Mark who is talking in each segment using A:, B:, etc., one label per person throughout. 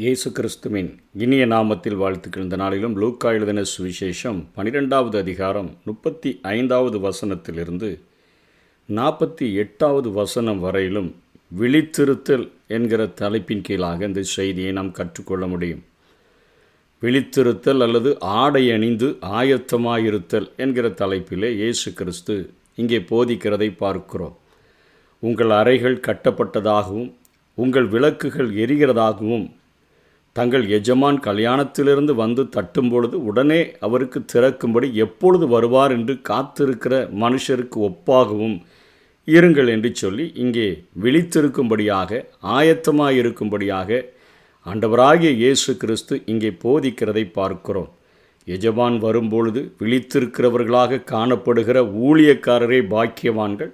A: இயேசு கிறிஸ்துவின் இனிய நாமத்தில் வாழ்த்துக்கள். இந்த நாளிலும் லூக்கா எழுதின சுவிசேஷம் 12வது அதிகாரம் 35வது வசனத்திலிருந்து 48வது வசனம் வரையிலும் விழித்திருத்தல் என்கிற தலைப்பின் கீழாக இந்த செய்தியை நாம் கற்றுக்கொள்ள முடியும். விழித்திருத்தல் அல்லது ஆடை அணிந்து ஆயத்தமாயிருத்தல் என்கிற தலைப்பிலே இயேசு கிறிஸ்து இங்கே போதிக்கிறதை பார்க்கிறோம். உங்கள் அறைகள் கட்டப்பட்டதாகவும் உங்கள் விளக்குகள் எரிகிறதாகவும் தங்கள் எஜமான் கல்யாணத்திலிருந்து வந்து தட்டும் பொழுது உடனே அவருக்கு திறக்கும்படி எப்பொழுது வருவார் என்று காத்திருக்கிற மனுஷருக்கு ஒப்பாகவும் இருங்கள் என்று சொல்லி இங்கே விழித்திருக்கும்படியாக ஆயத்தமாயிருக்கும்படியாக ஆண்டவராகிய இயேசு கிறிஸ்து இங்கே போதிக்கிறதை பார்க்கிறோம். எஜமான் வரும்பொழுது விழித்திருக்கிறவர்களாக காணப்படுகிற ஊழியக்காரரே பாக்கியவான்கள்.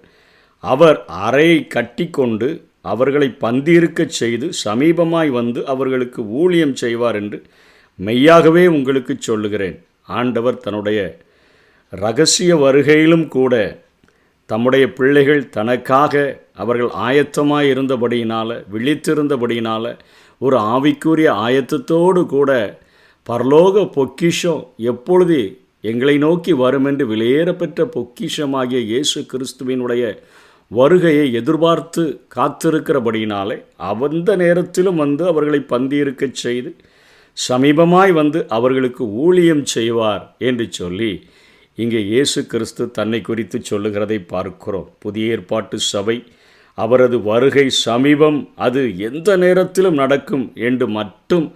A: அவர் அறையை கட்டி கொண்டு அவர்களை பந்தியிருக்கச் செய்து சமீபமாய் வந்து அவர்களுக்கு ஊழியம் செய்வார் என்று மெய்யாகவே உங்களுக்கு சொல்லுகிறேன். ஆண்டவர் தன்னுடைய இரகசிய வருகையிலும் கூட தம்முடைய பிள்ளைகள் தனக்காக அவர்கள் ஆயத்தமாய் இருந்தபடியினால் விழித்திருந்தபடியினால் ஒரு ஆவிக்குரிய ஆயத்தத்தோடு கூட பரலோக பொக்கிஷம் எப்பொழுது எங்களை நோக்கி வரும் என்று விலையேறப்பெற்ற பொக்கிஷமாகிய இயேசு கிறிஸ்துவினுடைய வருகையை எதிர்பார்த்து காத்திருக்கிறபடியினாலே அந்த நேரத்திலும் வந்து அவர்களை பந்தியிருக்கச் செய்து சமீபமாய் வந்து அவர்களுக்கு ஊழியம் செய்வார் என்று சொல்லி இங்கே இயேசு கிறிஸ்து தன்னை குறித்து சொல்லுகிறதை பார்க்கிறோம். புதிய ஏற்பாட்டு சபை அவரது வருகை சமீபம், அது எந்த நேரத்திலும் நடக்கும் என்று மட்டும்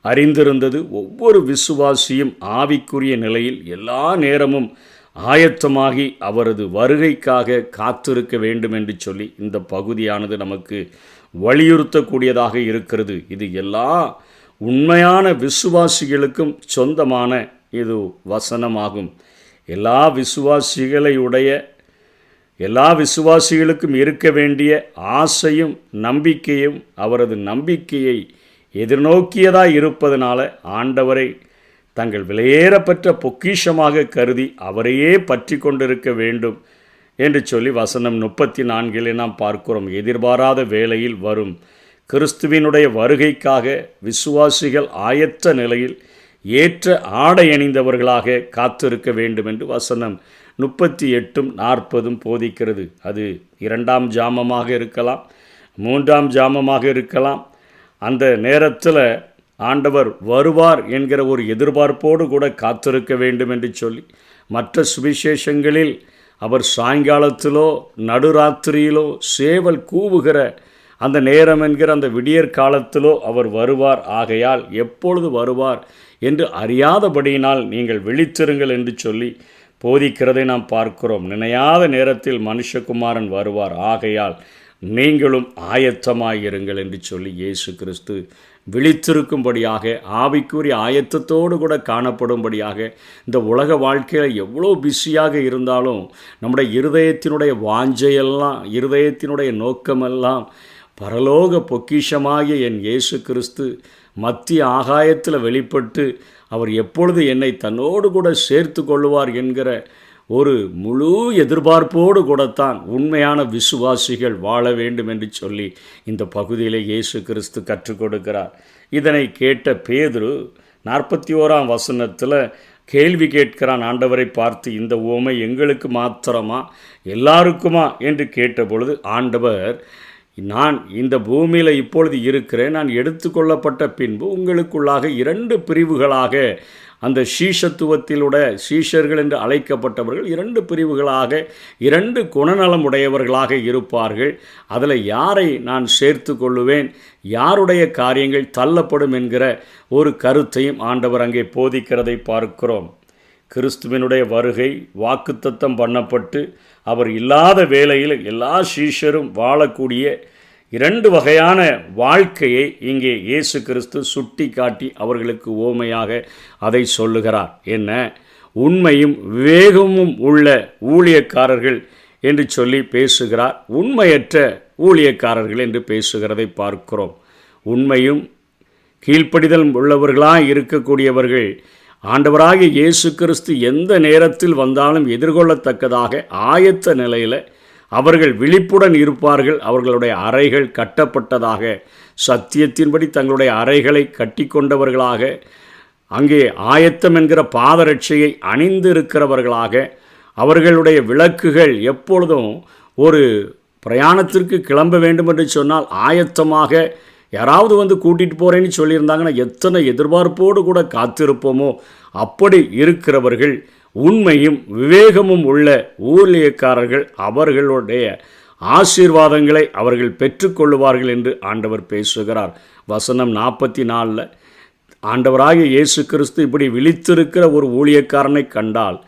A: அறிந்திருந்தது. ஒவ்வொரு விசுவாசியும் ஆவிக்குரிய நிலையில் எல்லா நேரமும் ஆயத்தமாகி அவரது வருகைக்காக காத்திருக்க வேண்டும் என்று சொல்லி இந்த பகுதியானது நமக்கு வலியுறுத்தக்கூடியதாக இருக்கிறது. இது எல்லா உண்மையான விசுவாசிகளுக்கும் சொந்தமான இது வசனமாகும். எல்லா விசுவாசிகளுக்கும் இருக்க வேண்டிய ஆசையும் நம்பிக்கையும் அவரது நம்பிக்கையை எதிர்நோக்கியதாக இருப்பதனால ஆண்டவரை தங்கள் விலையேறப்பெற்ற பொக்கிஷமாக கருதி அவரையே பற்றி கொண்டிருக்க வேண்டும் என்று சொல்லி வசனம் 34 நாம் பார்க்கிறோம். எதிர்பாராத வேளையில் வரும் கிறிஸ்துவினுடைய வருகைக்காக விசுவாசிகள் ஆயத்த நிலையில் ஏற்ற ஆடை அணிந்தவர்களாக காத்திருக்க வேண்டும் என்று வசனம் 38 40 போதிக்கிறது. அது 2ஆம் ஜாமமாக இருக்கலாம், 3ஆம் ஜாமமாக இருக்கலாம். அந்த நேரத்தில் ஆண்டவர் வருவார் என்கிற ஒரு எதிர்பார்ப்போடு கூட காத்திருக்க வேண்டும் என்று சொல்லி மற்ற சுவிசேஷங்களில் அவர் சாயங்காலத்திலோ நடுராத்திரியிலோ சேவல் கூவுகிற அந்த நேரம் என்கிற அந்த விடியற் காலத்திலோ அவர் வருவார். ஆகையால் எப்பொழுது வருவார் என்று அறியாதபடியினால் நீங்கள் விழித்திருங்கள் என்று சொல்லி போதிக்கிறதை நாம் பார்க்கிறோம். நினையாத நேரத்தில் மனுஷகுமாரன் வருவார். ஆகையால் நீங்களும் ஆயத்தமாயிருங்கள் என்று சொல்லி இயேசு கிறிஸ்து விழித்திருக்கும்படியாக ஆவிக்குரிய ஆயத்தத்தோடு கூட காணப்படும்படியாக இந்த உலக வாழ்க்கையில் எவ்வளோ பிஸியாக இருந்தாலும் நம்முடைய இருதயத்தினுடைய வாஞ்சையெல்லாம் இருதயத்தினுடைய நோக்கமெல்லாம் பரலோக பொக்கிஷமாகிய என் இயேசு கிறிஸ்து மத்திய ஆகாயத்தில் வெளிப்பட்டு அவர் எப்பொழுது என்னை தன்னோடு கூட சேர்த்து கொள்ளுவார் என்கிற ஒரு முழு எதிர்பார்ப்போடு கூடத்தான் உண்மையான விசுவாசிகள் வாழ வேண்டும் என்று சொல்லி இந்த பகுதியில் இயேசு கிறிஸ்து கற்றுக் கொடுக்கிறார். இதனை கேட்ட பேதுரு 41ஆம் வசனத்தில் கேள்வி கேட்கிறான் ஆண்டவரை பார்த்து, இந்த உவமை எங்களுக்கு மாத்திரமா எல்லாருக்குமா என்று கேட்டபொழுது ஆண்டவர், நான் இந்த பூமியில் இப்பொழுது இருக்கிறேன், நான் எடுத்துக்கொள்ளப்பட்ட பின்பு உங்களுக்குள்ளாக 2 பிரிவுகளாக அந்த சீஷர்கள் என்று அழைக்கப்பட்டவர்கள் 2 பிரிவுகளாக 2 குணநலம் உடையவர்களாக இருப்பார்கள். அதில் யாரை நான் சேர்த்து கொள்ளுவேன், யாருடைய காரியங்கள் தள்ளப்படும் என்கிற ஒரு கருத்தையும் ஆண்டவர் அங்கே போதிக்கிறதை பார்க்கிறோம். கிறிஸ்துவினுடைய வருகை வாக்குத்தத்தம் பண்ணப்பட்டு அவர் இல்லாத வேளையில் எல்லா சீஷரும் வாழக்கூடிய 2 வகையான வாழ்க்கையை இங்கே இயேசு கிறிஸ்து சுட்டி காட்டி அவர்களுக்கு ஓமையாக அதை சொல்லுகிறார். என்ன? உண்மையும் விவேகமும் உள்ள ஊழியக்காரர்கள் என்று சொல்லி பேசுகிறார். உண்மையற்ற ஊழியக்காரர்கள் என்று பேசுகிறதை பார்க்கிறோம். உண்மையும் கீழ்ப்படிதல் உள்ளவர்களாக இருக்கக்கூடியவர்கள் ஆண்டவராகிய இயேசு கிறிஸ்து எந்த நேரத்தில் வந்தாலும் எதிர்கொள்ளத்தக்கதாக ஆயத்த நிலையில் அவர்கள் விழிப்புடன் இருப்பார்கள். அவர்களுடைய அறைகள் கட்டப்பட்டதாக, சத்தியத்தின்படி தங்களுடைய அறைகளை கட்டி கொண்டவர்களாக, அங்கே ஆயத்தம் என்கிற பாதரட்சையை அணிந்திருக்கிறவர்களாக, அவர்களுடைய விளக்குகள் எப்பொழுதும் ஒரு பிரயாணத்திற்கு கிளம்ப வேண்டும் என்று சொன்னால் ஆயத்தமாக, யாராவது வந்து கூட்டிகிட்டு போகிறேன்னு சொல்லியிருந்தாங்கன்னா எத்தனை எதிர்பார்ப்போடு கூட காத்திருப்போமோ அப்படி இருக்கிறவர்கள், உண்மையும் விவேகமும் உள்ள ஊழியக்காரர்கள், அவர்களுடைய ஆசீர்வாதங்களை அவர்கள் பெற்றுக்கொள்ளுவார்கள் என்று ஆண்டவர் பேசுகிறார். வசனம் 44 ஆண்டவராகிய இயேசு கிறிஸ்து இப்படி விழித்திருக்கிற ஒரு ஊழியக்காரனை கண்டால்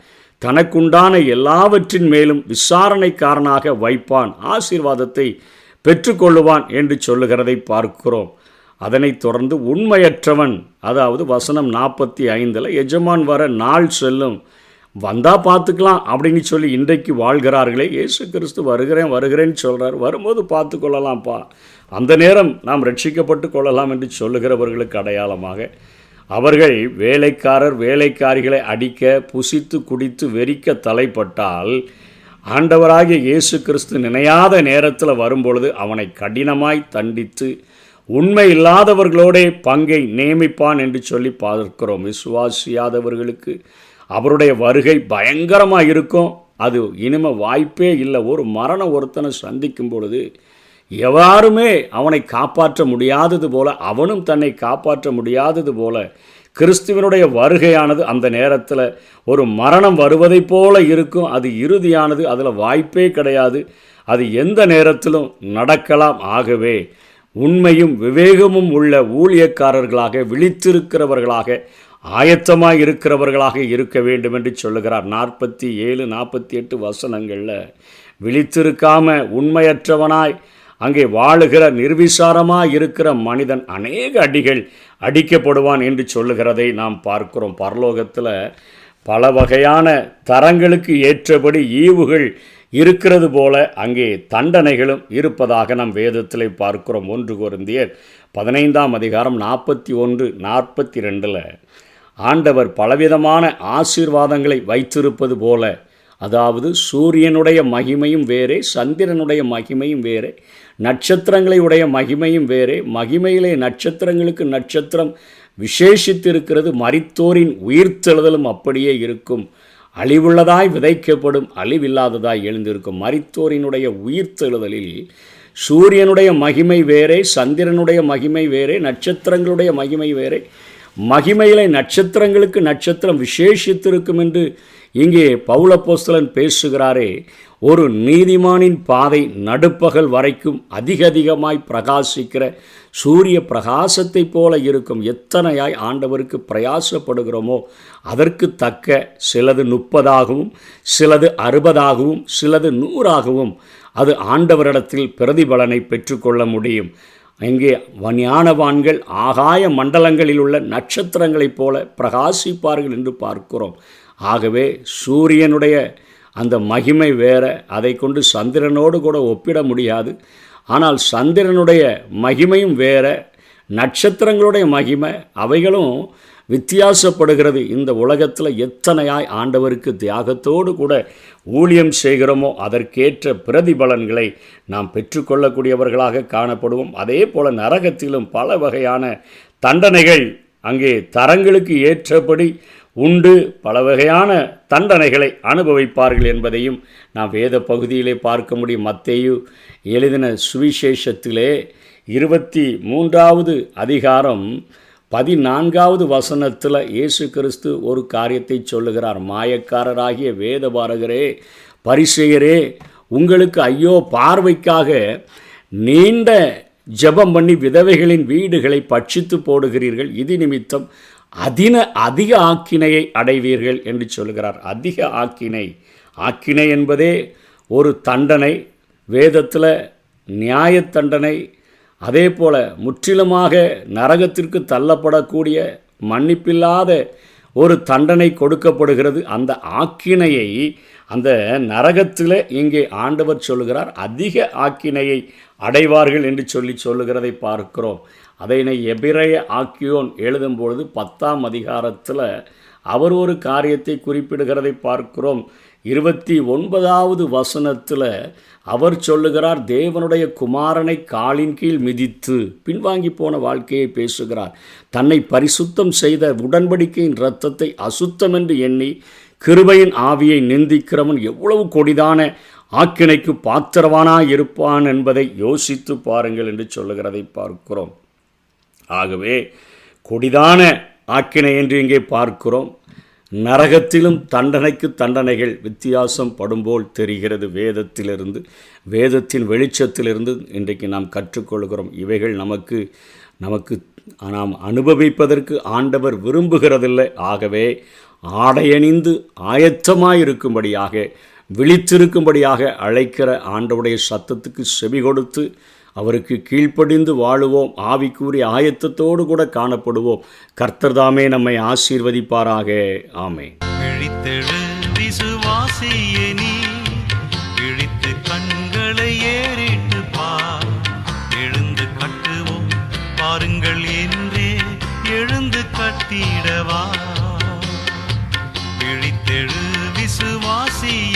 A: தனக்குண்டான எல்லாவற்றின் மேலும் விசாரணைக்காரனாக வைப்பான், ஆசீர்வாதத்தை பெற்றுக்கொள்ளுவான் என்று சொல்லுகிறதை பார்க்கிறோம். அதனைத் தொடர்ந்து உண்மையற்றவன், அதாவது வசனம் 45 எஜமான் வர நாள் செல்லும், வந்தால் பார்த்துக்கலாம் அப்படின்னு சொல்லி இன்றைக்கு வாழ்கிறார்களே. இயேசு கிறிஸ்து வருகிறேன்னு சொல்கிறார். வரும்போது பார்த்து கொள்ளலாம்ப்பா, அந்த நேரம் நாம் ரட்சிக்கப்பட்டு கொள்ளலாம் என்று சொல்லுகிறவர்களுக்கு அடையாளமாக அவர்கள் வேலைக்காரிகளை அடிக்க, புசித்து குடித்து வெறிக்க தலைப்பட்டால் ஆண்டவராகிய இயேசு கிறிஸ்து நினையாத நேரத்தில் வரும்பொழுது அவனை கடினமாய் தண்டித்து உண்மை இல்லாதவர்களோட பங்கை நியமிப்பான் என்று சொல்லி பார்க்கிறோம். விசுவாசியாதவர்களுக்கு அவருடைய வருகை பயங்கரமாக இருக்கும். அது இனிமே வாய்ப்பே இல்லை. ஒரு ஒருத்தனை சந்திக்கும் பொழுது எவ்வாறுமே அவனை காப்பாற்ற முடியாதது போல, அவனும் தன்னை காப்பாற்ற முடியாதது போல, கிறிஸ்துவனுடைய வருகையானது அந்த நேரத்தில் ஒரு மரணம் வருவதைப் போல இருக்கும். அது இறுதியானது, அதில் வாய்ப்பே கிடையாது. அது எந்த நேரத்திலும் நடக்கலாம். ஆகவே உண்மையும் விவேகமும் உள்ள ஊழியக்காரர்களாக, விழித்திருக்கிறவர்களாக, ஆயத்தமாக இருக்கிறவர்களாக இருக்க வேண்டும் என்று சொல்லுகிறார். 47, 48 வசனங்களில் விழித்திருக்காம உண்மையற்றவனாய் அங்கே வாழுகிற நிர்விசாரமாக இருக்கிற மனிதன் அநேக அடிகள் அடிக்கப்படுவான் என்று சொல்லுகிறதை நாம் பார்க்கிறோம். பரலோகத்தில் பல வகையான தரங்களுக்கு ஏற்றபடி ஈவுகள் இருக்கிறது போல அங்கே தண்டனைகளும் இருப்பதாக நாம் வேதத்தில் பார்க்கிறோம். 1 கொரிந்தியர் 15 41, 42 ஆண்டவர் பலவிதமான ஆசீர்வாதங்களை வைத்திருப்பது போல, அதாவது சூரியனுடைய மகிமையும் வேறே, சந்திரனுடைய மகிமையும் வேறே, நட்சத்திரங்களை உடைய மகிமையும் வேறே. மகிமையிலே நட்சத்திரங்களுக்கு நட்சத்திரம் விசேஷித்திருக்கிறது. மரித்தோரின் உயிர்த்தெழுதலும் அப்படியே இருக்கும். அழிவுள்ளதாய் விதைக்கப்படும், அழிவில்லாததாய் எழுந்திருக்கும். மரித்தோரினுடைய உயிர்த்தெழுதலில் சூரியனுடைய மகிமை வேறே, சந்திரனுடைய மகிமை வேறே, நட்சத்திரங்களுடைய மகிமை வேறே. மகிமையிலே நட்சத்திரங்களுக்கு நட்சத்திரம் விசேஷித்திருக்கும் என்று இங்கே பவுலப்போஸ்தலன் பேசுகிறாரே. ஒரு நீதிமானின் பாதை நடுப்பகல் வரைக்கும் அதிகமாய் பிரகாசிக்கிற சூரிய பிரகாசத்தைப் போல இருக்கும். எத்தனையாய் ஆண்டவருக்கு பிரயாசப்படுகிறோமோ அதற்கு தக்க சிலது 30ஆகவும், சிலது 60ஆகவும், சிலது 100ஆகவும் அது ஆண்டவரிடத்தில் பிரதிபலனை பெற்றுக்கொள்ள முடியும். இங்கே ஞானவான்கள் ஆகாய மண்டலங்களில் உள்ள நட்சத்திரங்களைப் போல பிரகாசிப்பார்கள் என்று பார்க்கிறோம். ஆகவே சூரியனுடைய அந்த மகிமை வேற, அதை கொண்டு சந்திரனோடு கூட ஒப்பிட முடியாது. ஆனால் சந்திரனுடைய மகிமையும் வேற, நட்சத்திரங்களுடைய மகிமை அவைகளும் வித்தியாசப்படுகிறது. இந்த உலகத்தில் எத்தனையாய் ஆண்டவருக்கு தியாகத்தோடு கூட ஊழியம் செய்கிறோமோ அதற்கேற்ற பிரதிபலன்களை நாம் பெற்றுக்கொள்ளக்கூடியவர்களாக காணப்படுவோம். அதே போல் நரகத்திலும் பல வகையான தண்டனைகள் அங்கே தரங்களுக்கு ஏற்றபடி உண்டு. பல வகையான தண்டனைகளை அனுபவிப்பார்கள் என்பதையும் நாம் வேத பகுதியிலே பார்க்க முடியும். மத்தேயு எழுதின சுவிசேஷத்திலே 23வது அதிகாரம் 14வது வசனத்தில் இயேசு கிறிஸ்து ஒரு காரியத்தை சொல்லுகிறார். மாயக்காரராகிய வேதபாரகரே, பரிசேயரே, உங்களுக்கு ஐயோ, பார்வைக்காக நீண்ட ஜெபம் பண்ணி விதவைகளின் வீடுகளை பட்சித்து போடுகிறீர்கள், இது நிமித்தம் அதிக ஆக்கினையை அடைவீர்கள் என்று சொல்கிறார். அதிக ஆக்கினை என்பதே ஒரு தண்டனை. வேதத்தில் நியாய தண்டனை, அதே போல் முற்றிலுமாக நரகத்திற்கு தள்ளப்படக்கூடிய மன்னிப்பில்லாத ஒரு தண்டனை கொடுக்கப்படுகிறது. அந்த ஆக்கினையை அந்த நரகத்தில் இங்கே ஆண்டவர் சொல்லுகிறார், அதிக ஆக்கினையை அடைவார்கள் என்று சொல்லுகிறதை பார்க்கிறோம். அதனை எபிரேய ஆக்கியோன் எழுதும்பொழுது 10ஆம் அதிகாரத்தில் அவர் ஒரு காரியத்தை குறிப்பிடுகிறதை பார்க்கிறோம். 29வது வசனத்தில் அவர் சொல்லுகிறார், தேவனுடைய குமாரனை காலின் கீழ் மிதித்து பின்வாங்கி போன வாழ்க்கையை பேசுகிறார். தன்னை பரிசுத்தம் செய்த உடன்படிக்கையின் இரத்தத்தை அசுத்தம் என்று எண்ணி கிருபையின் ஆவியை நிந்திக்கிறவன் எவ்வளவு கொடிதான ஆக்கினைக்கு பாத்திரவானாய் இருப்பான் என்பதை யோசித்து பாருங்கள் என்று சொல்லுகிறதை பார்க்கிறோம். ஆகவே கொடிதான ஆக்கினை என்று இங்கே பார்க்கிறோம். நரகத்திலும் தண்டனைக்கு தண்டனைகள் வித்தியாசம் படும்போல் தெரிகிறது. வேதத்தின் வெளிச்சத்திலிருந்து இன்றைக்கு நாம் கற்றுக்கொள்கிறோம். இவைகள் நமக்கு நாம் அனுபவிப்பதற்கு ஆண்டவர் விரும்புகிறதில்லை. ஆகவே ஆடையணிந்து ஆயத்தமாயிருக்கும்படியாக, விழித்திருக்கும்படியாக அழைக்கிற ஆண்டவருடைய சத்தத்துக்கு செவி கொடுத்து அவருக்கு கீழ்ப்படிந்து வாழுவோம். ஆவிக்குரிய ஆயத்தத்தோடு கூட காணப்படுவோம். கர்த்தர் தாமே நம்மை ஆசீர்வதிப்பாராக. ஆமென்.
B: விழித்தெழு விசுவாசியே, நீ விழித்து கண்களை ஏறிட்டு பார். எழுந்து கட்டுவோம் பாருங்கள் என்றே எழுந்து கட்டிடவா. விழித்தெழு விசுவாசியே,